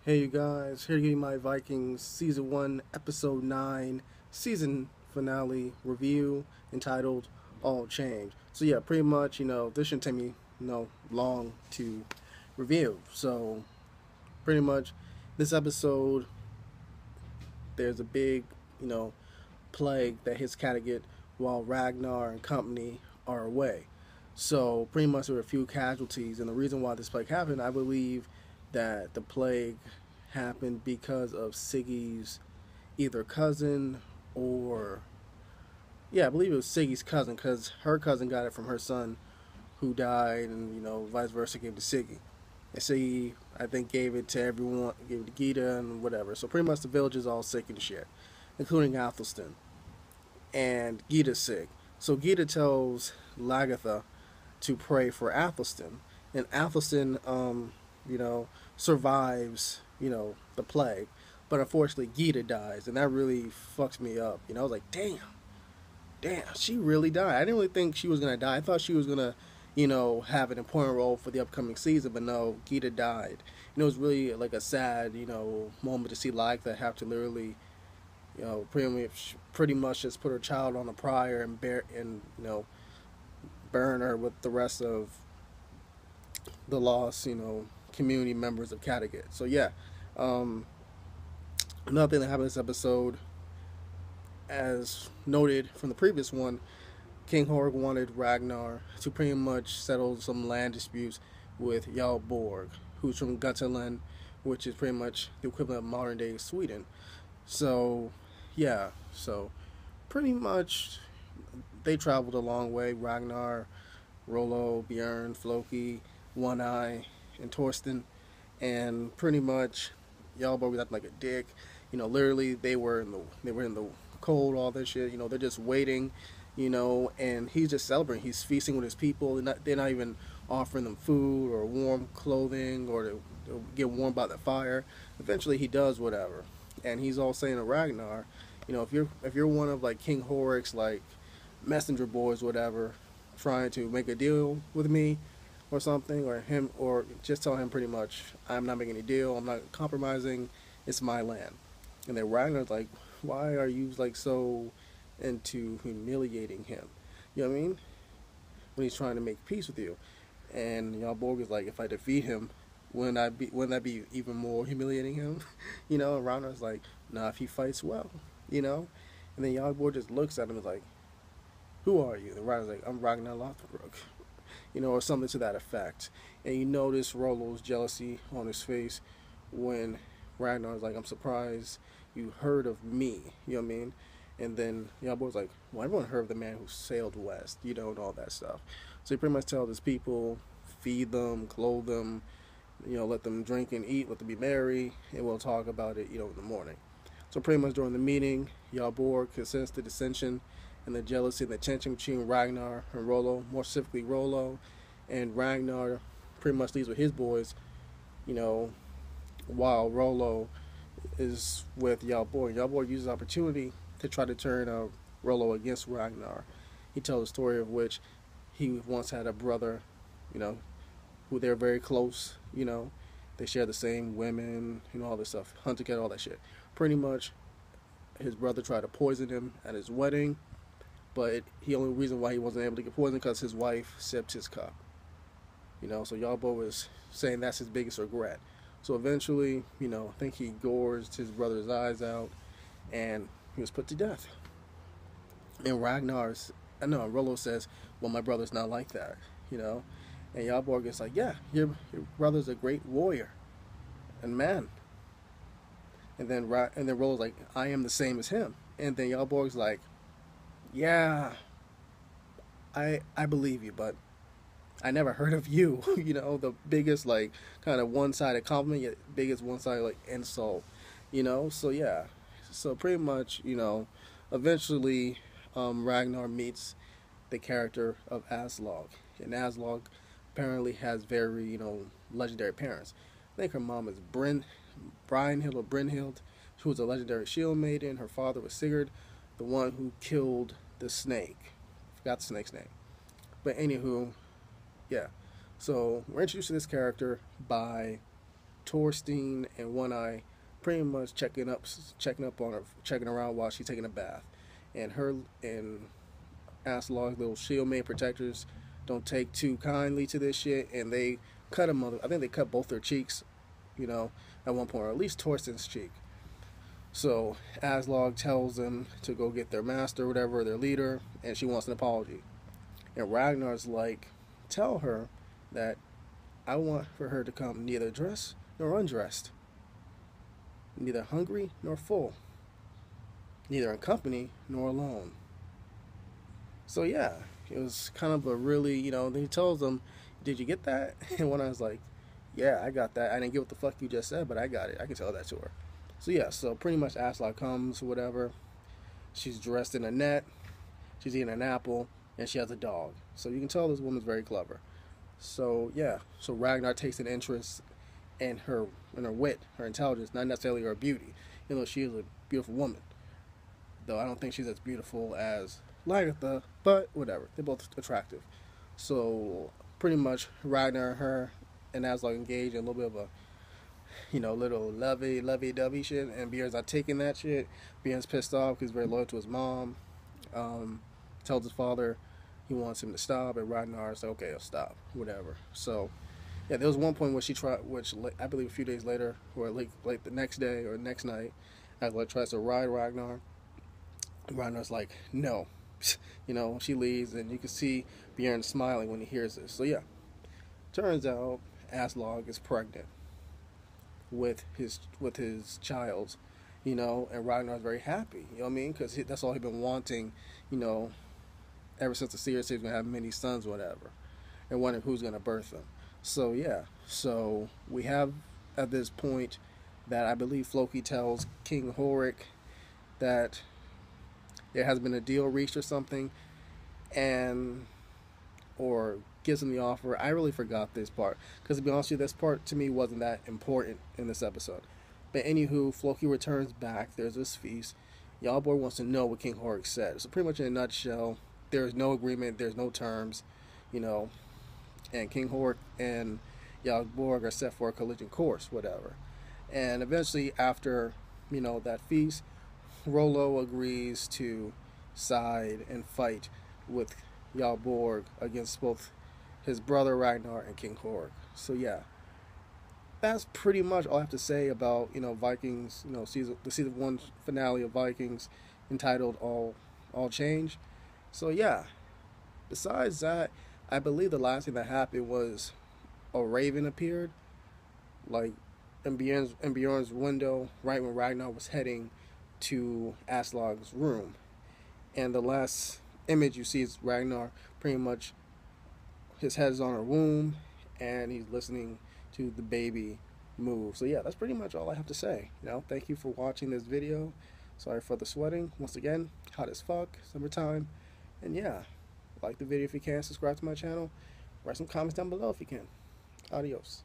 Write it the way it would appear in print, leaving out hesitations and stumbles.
Hey you guys, here to give you my Vikings Season 1, Episode 9, Season Finale review entitled All Change. So yeah, pretty much, this shouldn't take me, long to review. So pretty much, this episode, there's a big, you know, plague that hits Kattegat while Ragnar and company are away. So pretty much there were a few casualties, and the reason why this plague happened, I believe that the plague happened because of Siggy's either cousin or yeah, I believe it was Siggy's cousin because her cousin got it from her son who died, and vice versa gave it to Siggy. And Siggy, I think, gave it to everyone, gave it to Gita and whatever. So pretty much the village is all sick and shit, including Athelstan. And Gita's sick. So Gita tells Lagatha to pray for Athelstan, and Athelstan, survives, the plague, but unfortunately Gita dies, and that really fucks me up. I was like, damn, she really died. I didn't really think she was gonna die. I thought she was gonna, have an important role for the upcoming season, but no, Gita died. It was really like a sad, moment to see Lagatha have to literally pretty much just put her child on a pyre and burn her with the rest of the lost, community members of Kattegat. So yeah, um, another thing that happened in this episode, as noted from the previous one, King Horg wanted Ragnar to pretty much settle some land disputes with Jarl Borg, who's from Götaland, which is pretty much the equivalent of modern day Sweden. So, yeah, so pretty much they traveled a long way. Ragnar, Rollo, Björn, Floki, One Eye, and Torsten, and pretty much y'all boys acting like a dick. Literally they were in the cold, all this shit. They're just waiting. And he's just celebrating. He's feasting with his people. They're not even offering them food or warm clothing or to get warm by the fire. Eventually, he does whatever, and he's all saying to Ragnar, if you're one of like King Horik's like messenger boys, whatever, trying to make a deal with me or something, or him, or just tell him pretty much, I'm not making any deal, I'm not compromising, it's my land. And then Ragnar's like, why are you like so into humiliating him? You know what I mean? When he's trying to make peace with you. And Borg is like, if I defeat him, wouldn't that be even more humiliating him? And Ragnar's like, nah, if he fights well, you know? And then Borg just looks at him and is like, who are you? And Ragnar's like, I'm Ragnar Lothbrok, or something to that effect. And you notice Rollo's jealousy on his face when Ragnar's like, I'm surprised you heard of me, you know what I mean? And then Borg's like, well, everyone heard of the man who sailed west, and all that stuff. So he pretty much tells his people, feed them, clothe them, let them drink and eat, let them be merry, and we'll talk about it, in the morning. So pretty much during the meeting, Borg can sense the dissension and the jealousy and the tension between Ragnar and Rollo, more specifically Rollo, and Ragnar pretty much leaves with his boys, you know, while Rollo is with Borg. Borg uses the opportunity to try to turn Rollo against Ragnar. He tells a story of which he once had a brother, you know, who they're very close, they share the same women, all this stuff, hunt together, all that shit. Pretty much, his brother tried to poison him at his wedding, but the only reason why he wasn't able to get poisoned because his wife sipped his cup. So Yalbo was saying that's his biggest regret. So eventually, I think he gorged his brother's eyes out, and he was put to death. And Rollo says, well, my brother's not like that, And Yalborg is like, yeah, your brother's a great warrior and man. And then Rollo's like, I am the same as him. And then Yalborg's like, yeah, I believe you, but I never heard of you. The biggest like kind of one-sided compliment, yet biggest one-sided like insult. So yeah, so pretty much eventually Ragnar meets the character of Aslog, and Aslog apparently has very legendary parents. I think her mom is Brynhild or Brynhild, who was a legendary shield maiden. Her father was Sigurd, the one who killed the snake. Forgot the snake's name. But anywho, yeah. So we're introduced to this character by Torstein and One Eye pretty much checking up on her, checking around while she's taking a bath, and her and Aslog's little shield main protectors don't take too kindly to this shit, and they cut a mother. I think they cut both their cheeks, you know, at one point, or at least Torsten's cheek. So Aslog tells them to go get their master, or whatever, their leader, and she wants an apology. And Ragnar's like, tell her that I want for her to come neither dressed nor undressed, neither hungry nor full, neither in company nor alone. So yeah, it was kind of a really, he tells them, did you get that? And when I was like, yeah, I got that. I didn't get what the fuck you just said, but I got it. I can tell that to her. So yeah, so pretty much Aslog comes, whatever. She's dressed in a net. She's eating an apple, and she has a dog. So you can tell this woman's very clever. So yeah, so Ragnar takes an interest in her wit, her intelligence, not necessarily her beauty, even though she is a beautiful woman. Though I don't think she's as beautiful as Lagertha, but whatever. They're both attractive. So pretty much Ragnar, her, and Aslog engage in a little bit of a little lovey-dovey shit, and Bjorn's not taking that shit. Bjorn's pissed off because he's very loyal to his mom. Tells his father he wants him to stop, and Ragnar's like, okay, I'll stop, whatever. So, yeah, there was one point where she tried, which I believe a few days later, or like the next day or next night, Aslog tries to ride Ragnar. Ragnar's like, no. She leaves, and you can see Bjorn smiling when he hears this. So, yeah, turns out Aslog is pregnant with his child, and Ragnar's very happy, you know what I mean? Because that's all he's been wanting, ever since the series he's going to have many sons, whatever, and wondering who's going to birth them. So, yeah, so we have at this point that I believe Floki tells King Horik that there has been a deal reached or something, or gives him the offer. I really forgot this part, because to be honest with you, this part to me wasn't that important in this episode. But anywho, Floki returns back. There's this feast. Yalborg wants to know what King Horik said. So pretty much in a nutshell, there's no agreement, there's no terms, and King Horik and Yalborg are set for a collision course, whatever. And eventually, after that feast, Rollo agrees to side and fight with Yalborg against both his brother Ragnar and King Horik. So yeah, that's pretty much all I have to say about Vikings. The season 1 finale of Vikings, entitled All Change. So yeah, besides that, I believe the last thing that happened was a raven appeared, like in Bjorn's window, right when Ragnar was heading to Aslog's room, and the last image you see is Ragnar pretty much, his head is on her womb, and he's listening to the baby move. So yeah, that's pretty much all I have to say. Thank you for watching this video. Sorry for the sweating. Once again, hot as fuck, summertime. And yeah, like the video if you can, subscribe to my channel, write some comments down below if you can. Adios.